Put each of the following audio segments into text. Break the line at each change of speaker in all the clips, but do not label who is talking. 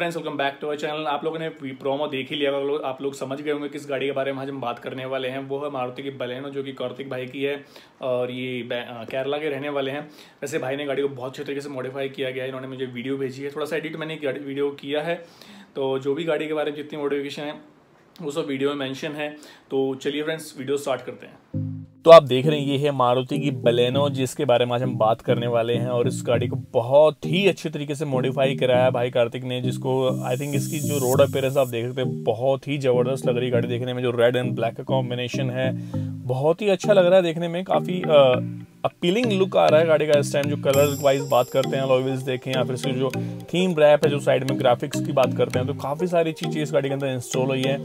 Friends, welcome back to our channel. आप लोगों ने प्रोमो देख ही लिया, आप लोग समझ गए होंगे किस गाड़ी के बारे में आज हम बात करने वाले हैं। वो है मारुति की बलेनो, जो कि कार्तिक भाई की है और ये केरला के रहने वाले हैं। वैसे भाई ने गाड़ी को बहुत अच्छे तरीके से मॉडिफाई किया गया है। इन्होंने मुझे वीडियो भेजी है, थोड़ा सा एडिट मैंने वीडियो किया है, तो जो भी गाड़ी के बारे में जितनी मॉडिफिकेशन है वो सब वीडियो में मेंशन है। तो चलिए फ्रेंड्स, वीडियो स्टार्ट करते हैं।
तो आप देख रहे हैं ये है मारुति की बलेनो, जिसके बारे में आज हम बात करने वाले हैं। और इस गाड़ी को बहुत ही अच्छे तरीके से मॉडिफाई कराया है भाई कार्तिक ने, जिसको आई थिंक इसकी जो रोड अपीयरेंस आप देख सकते हैं बहुत ही जबरदस्त लग रही है गाड़ी देखने में। जो रेड एंड ब्लैक का कॉम्बिनेशन है बहुत ही अच्छा लग रहा है देखने में, काफी अपीलिंग लुक आ रहा है गाड़ी का इस टाइम। जो कलर वाइज बात करते हैं, अलॉय व्हील्स देखें या फिर जो थीम रैप है, जो साइड में ग्राफिक्स की बात करते हैं, तो काफी सारी चीजें इस गाड़ी के अंदर इंस्टॉल हुई है।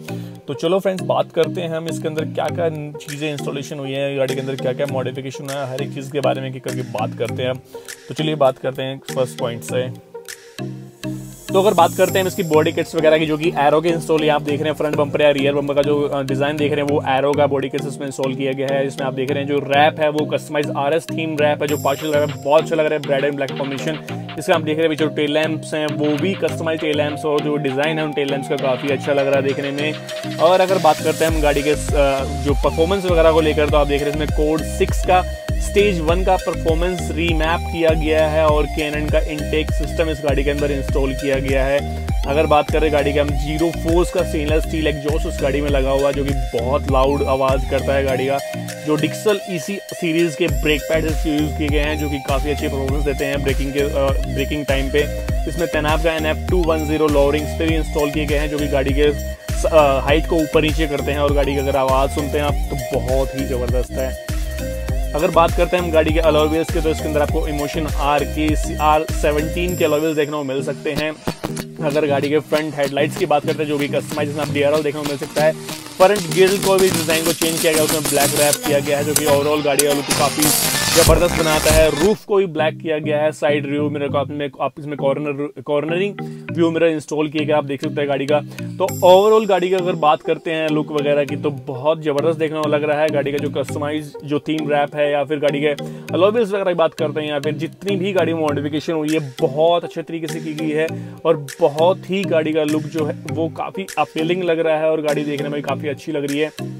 तो चलो फ्रेंड्स, बात करते हैं हम इसके अंदर क्या क्या चीजें इंस्टॉलेशन हुई है, गाड़ी के अंदर क्या क्या मॉडिफिकेशन है, हर एक चीज के बारे में करके बात करते हैं। तो चलिए बात करते हैं फर्स्ट पॉइंट से। तो अगर बात करते हैं इसकी बॉडी किट्स वगैरह की, जो कि एरो के इंस्टॉल आप देख रहे हैं, फ्रंट बम्पर या रियर बम्पर का जो डिजाइन देख रहे हैं वो एरो का बॉडी किट्स इसमें इंस्टॉल किया गया है। इसमें आप देख रहे हैं जो रैप है वो कस्टमाइज आरएस थीम रैप है, जो पार्शियल रैप है, बहुत अच्छा लग रहा है, रेड एंड ब्लैक कॉम्बिनेशन। इसका आप देख रहे हैं जो टेल लैंप्स हैं वो भी कस्टमाइज टेल लैंप्स, और जो डिजाइन है उन टेल लैंप्स का काफी अच्छा लग रहा है देखने में। और अगर बात करते हैं हम गाड़ी के जो परफॉर्मेंस वगैरह को लेकर, तो आप देख रहे हैं इसमें कोड 6 का स्टेज 1 का परफॉर्मेंस रीमैप किया गया है और कैनन का इनटेक सिस्टम इस गाड़ी के अंदर इंस्टॉल किया गया है। अगर बात करें गाड़ी के, हम जीरो फोर्स का स्टेनलेस स्टील एग्जॉस्ट उस गाड़ी में लगा हुआ है, जो कि बहुत लाउड आवाज करता है गाड़ी का। जो डिक्सल ईसी सीरीज के ब्रेक पैड्स यूज किए गए हैं, जो कि काफी अच्छी परफॉर्मेंस देते हैं ब्रेकिंग टाइम पे। इसमें तैनाब का NF210 लोअरिंग पे भी इंस्टॉल किए गए हैं, जो कि गाड़ी के हाइट को ऊपर नीचे करते हैं, और गाड़ी की अगर आवाज सुनते हैं आप तो बहुत ही जबरदस्त है। अगर बात करते हैं हम गाड़ी के अलॉय व्हील्स के, तो इसके अंदर आपको इमोशन R17 के अलॉय व्हील्स देखने को मिल सकते हैं। अगर गाड़ी के फ्रंट हेडलाइट्स की बात करते हैं, जो भी कस्टमाइज आप DRL देखने को मिल सकता है। फ्रंट ग्रिल को भी डिजाइन को चेंज किया गया, उसमें ब्लैक रैप किया गया है, जो कि ओवरऑल गाड़ी का लुक काफी जबरदस्त बनाता है। रूफ को भी ब्लैक किया गया है। साइड व्यू मिरर को आप इसमें कॉर्नरिंग व्यू मिरर इंस्टॉल किया गया, आप देख सकते हैं गाड़ी का। तो ओवरऑल गाड़ी की अगर बात करते हैं लुक वगैरह की, तो बहुत जबरदस्त देखने को लग रहा है गाड़ी का जो कस्टमाइज जो थीम रैप है, या फिर गाड़ी के अलॉय व्हील्स वगैरह की बात करते हैं, या फिर जितनी भी गाड़ी में मॉडिफिकेशन हुई है बहुत अच्छे तरीके से की गई है, और बहुत ही गाड़ी का लुक जो है वो काफी अपीलिंग लग रहा है और गाड़ी देखने में काफी अच्छी लग रही है।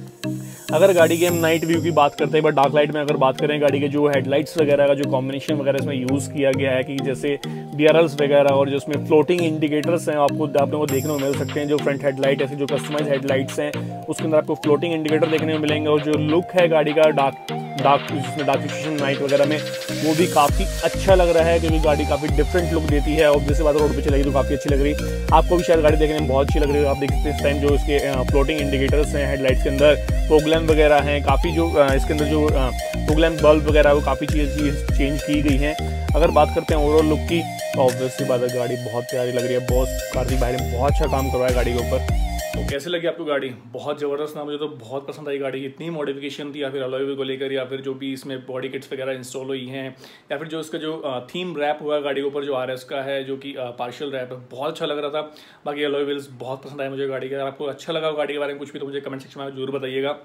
अगर गाड़ी के हम नाइट व्यू की बात करते हैं, बट डार्क लाइट में अगर बात करें, गाड़ी के जो हेडलाइट्स वगैरह का जो कॉम्बिनेशन वगैरह इसमें यूज किया गया है, कि जैसे DRLs वगैरह और जिसमें फ्लोटिंग इंडिकेटर्स हैं आप लोगों को देखने को मिल सकते हैं। जो फ्रंट हेडलाइट ऐसे जो कस्टमाइज हेडलाइट्स हैं उसके अंदर आपको फ्लोटिंग इंडिकेटर देखने को मिलेंगे, और जो लुक है गाड़ी का डार्क सिचुएशन नाइट वगैरह में वो भी काफी अच्छा लग रहा है, क्योंकि गाड़ी काफी डिफरेंट लुक देती है। ऑब्वियसली बात रोड पे चलेगी तो काफी अच्छी लग रही है, आपको भी शायद गाड़ी देखने में बहुत अच्छी लग रही है। आप देख सकते हैं इस टाइम जो इसके फ्लोटिंग इंडिकेटर्स हैं हेडलाइट्स के अंदर, फॉग लैंप वगैरह हैं, काफी जो इसके अंदर जो फॉग लैंप बल्ब वगैरह वो काफी चीज चेंज की गई हैं। अगर बात करते हैं ओवरऑल लुक की, तो ऑब्वियसली बात है गाड़ी बहुत प्यारी लग रही है। बॉस कार्तिक भाई ने बहुत अच्छा काम करवाया गाड़ी के ऊपर।
तो कैसे लगी आपको गाड़ी? बहुत ज़बरदस्त ना, मुझे तो बहुत पसंद आई गाड़ी। इतनी मॉडिफिकेशन थी, या फिर अलॉय व्हील को लेकर, या फिर जो भी इसमें बॉडी किट्स वगैरह इंस्टॉल हुई हैं, या फिर जो इसका जो थीम रैप हुआ गाड़ी के ऊपर जो RS का है, जो कि पार्शियल रैप है, बहुत अच्छा लग रहा था। बाकी अलॉय व्हील्स बहुत पसंद आए मुझे गाड़ी का। अगर आपको अच्छा लगा गाड़ी के बारे में कुछ भी, तो मुझे कमेंट सेक्शन में जरूर बताइएगा।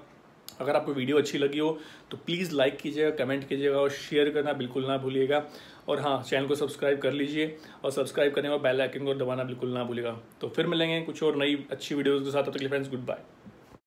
अगर आपको वीडियो अच्छी लगी हो तो प्लीज़ लाइक कीजिएगा, कमेंट कीजिएगा और शेयर करना बिल्कुल ना भूलिएगा। और हाँ, चैनल को सब्सक्राइब कर लीजिए, और सब्सक्राइब करने के बाद बेल आइकन को दबाना बिल्कुल ना भूलिएगा। तो फिर मिलेंगे कुछ और नई अच्छी वीडियोज़ के साथ। तब तक के लिए फ्रेंड्स, गुड बाय।